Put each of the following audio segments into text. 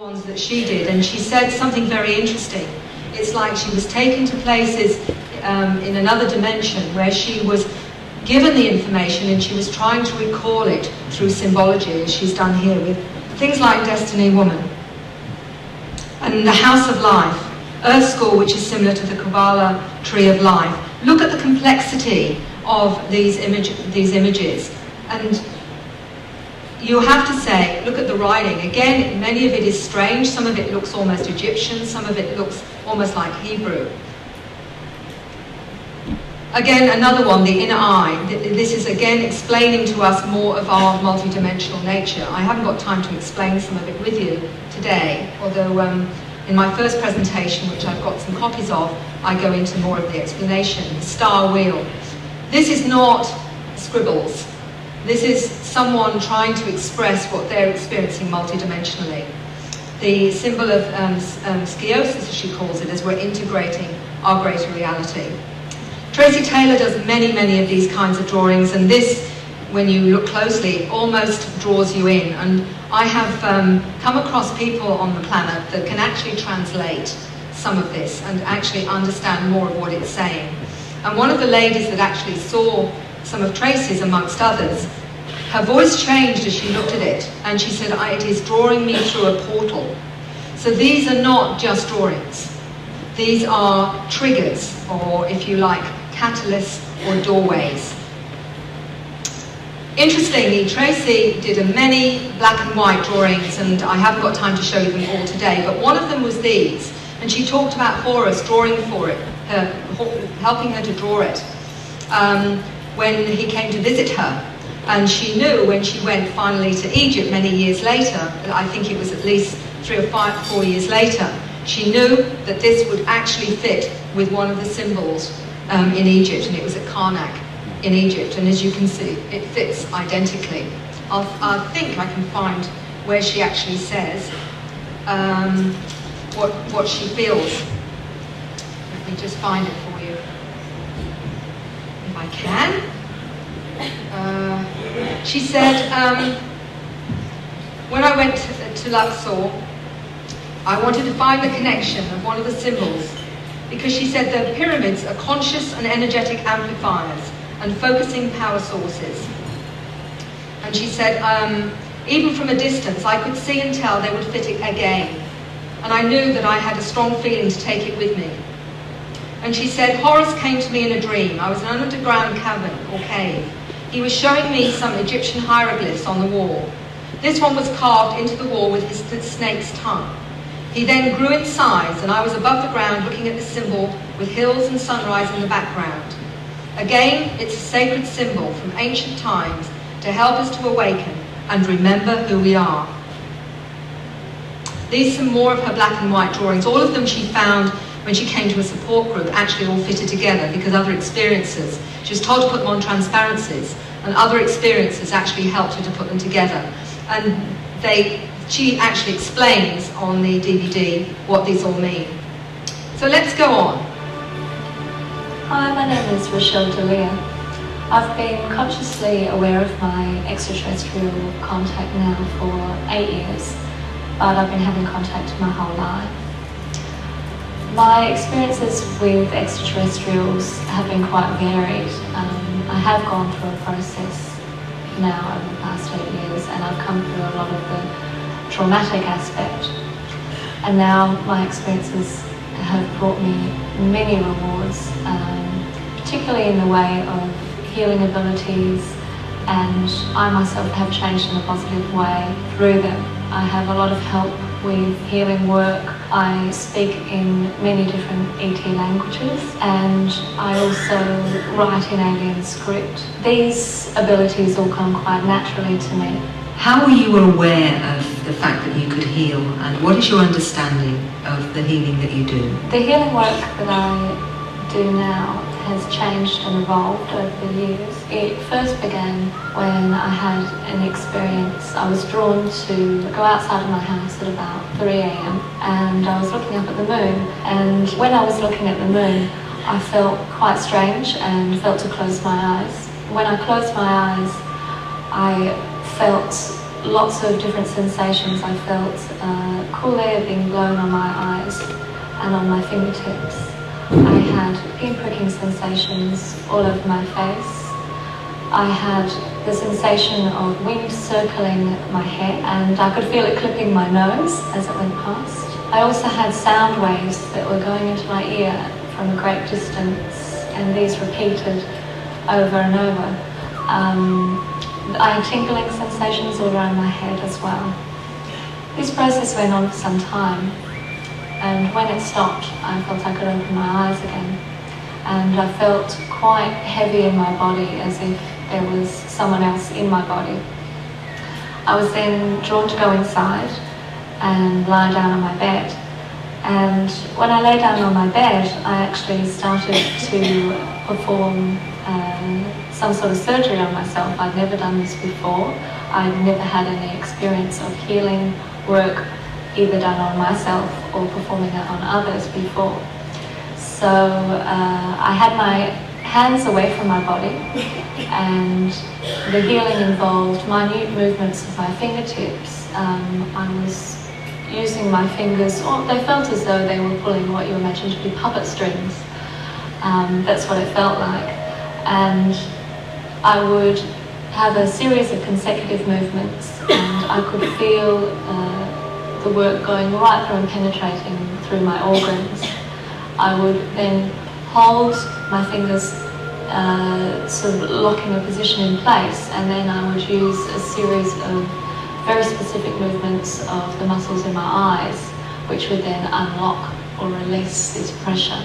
ones that she did, and she said something very interesting. It's like she was taken to places in another dimension where she was given the information and she was trying to recall it through symbology, as she's done here with things like Destiny Woman and the House of Life, Earth School, which is similar to the Kabbalah Tree of Life. Look at the complexity of these images, and you have to say, look at the writing. Again, many of it is strange. Some of it looks almost Egyptian. Some of it looks almost like Hebrew. Again, another one, the inner eye. This is again explaining to us more of our multidimensional nature. I haven't got time to explain some of it with you today, although in my first presentation, which I've got some copies of, I go into more of the explanation. The star wheel. This is not scribbles. This is someone trying to express what they're experiencing multidimensionally. The symbol of scoliosis, as she calls it, is we're integrating our greater reality. Tracy Taylor does many, many of these kinds of drawings, and this, when you look closely, almost draws you in. And I have come across people on the planet that can actually translate some of this and actually understand more of what it's saying. And one of the ladies that actually saw some of Tracy's, amongst others, her voice changed as she looked at it, and she said, it is drawing me through a portal. So these are not just drawings. These are triggers, or if you like, catalysts or doorways. Interestingly, Tracy did many black and white drawings, and I haven't got time to show you them all today, but one of them was these, and she talked about Horus drawing for it, helping her to draw it. When he came to visit her, and she knew when she went finally to Egypt many years later, I think it was at least 3 or 4 years later, she knew that this would actually fit with one of the symbols in Egypt, and it was at Karnak in Egypt, and as you can see, it fits identically. I think I can find where she actually says what she feels. Let me just find it for you. If I can. She said, when I went to Luxor, I wanted to find the connection of one of the symbols, because she said the pyramids are conscious and energetic amplifiers and focusing power sources. And she said, even from a distance, I could see and tell they would fit it again. And I knew that I had a strong feeling to take it with me. And she said, Horus came to me in a dream. I was in an underground cavern or cave. He was showing me some Egyptian hieroglyphs on the wall. This one was carved into the wall with his snake's tongue. He then grew in size, and I was above the ground looking at the symbol with hills and sunrise in the background. Again, it's a sacred symbol from ancient times to help us to awaken and remember who we are. These are some more of her black and white drawings. All of them she found when she came to a support group actually all fitted together, because other experiences, she was told to put them on transparencies, and other experiences actually helped her to put them together. And she actually explains on the DVD what these all mean. So let's go on. Hi, my name is Rochelle Delia. I've been consciously aware of my extraterrestrial contact now for 8 years, but I've been having contact my whole life. My experiences with extraterrestrials have been quite varied. I have gone through a process now over the past 8 years, and I've come through a lot of the traumatic aspect. And now my experiences have brought me many rewards, particularly in the way of healing abilities, and I myself have changed in a positive way through them. I have a lot of help with healing work. I speak in many different ET languages, and I also write in alien script. These abilities all come quite naturally to me. How were you aware of the fact that you could heal, and what is your understanding of the healing that you do? The healing work that I do now has changed and evolved over the years. It first began when I had an experience. I was drawn to go outside of my house at about 3 AM, and I was looking up at the moon, and when I was looking at the moon, I felt quite strange and felt to close my eyes. When I closed my eyes, I felt lots of different sensations. I felt cool air being blown on my eyes and on my fingertips. I had pin-pricking sensations all over my face. I had the sensation of wind circling my hair, and I could feel it clipping my nose as it went past. I also had sound waves that were going into my ear from a great distance, and these repeated over and over. I had tingling sensations all around my head as well. This process went on for some time, and when it stopped, I felt I could open my eyes again. And I felt quite heavy in my body, as if there was someone else in my body. I was then drawn to go inside and lie down on my bed. And when I lay down on my bed, I actually started to perform some sort of surgery on myself. I'd never done this before. I'd never had any experience of healing work either done on myself or performing it on others before. So I had my hands away from my body, and the healing involved minute movements of my fingertips. I was using my fingers, or they felt as though they were pulling what you imagine to be puppet strings. That's what it felt like. And I would have a series of consecutive movements, and I could feel the work going right through and penetrating through my organs. I would then hold my fingers sort of locking a position in place, and then I would use a series of very specific movements of the muscles in my eyes, which would then unlock or release this pressure.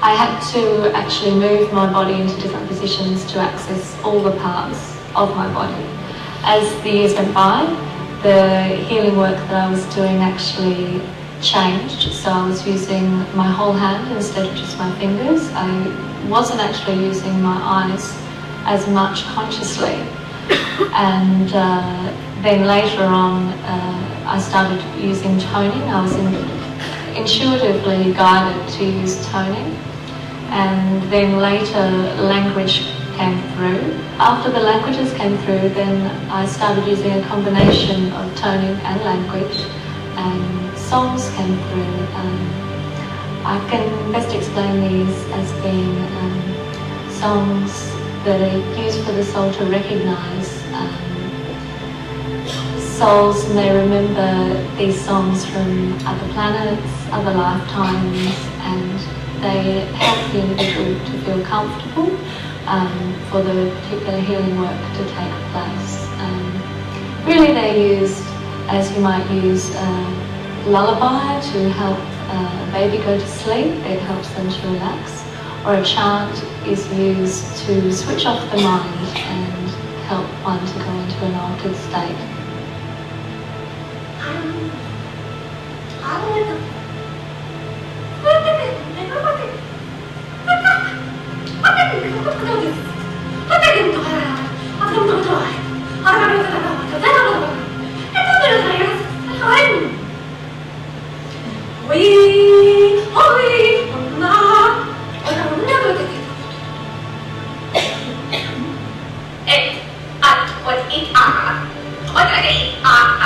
I had to actually move my body into different positions to access all the parts of my body. As the years went by, the healing work that I was doing actually changed, so I was using my whole hand instead of just my fingers. I wasn't actually using my eyes as much consciously, and then later on I started using toning. I was intuitively guided to use toning, and then later language came through. After the languages came through, then I started using a combination of toning and language, and songs came through. I can best explain these as being songs that are used for the soul to recognise souls, and they remember these songs from other planets, other lifetimes, and they help the individual to feel comfortable for the particular healing work to take place. Really they're used as you might use a lullaby to help a baby go to sleep. It helps them to relax. Or a chant is used to switch off the mind and help one to go into an altered state. It at what it are. What are they are.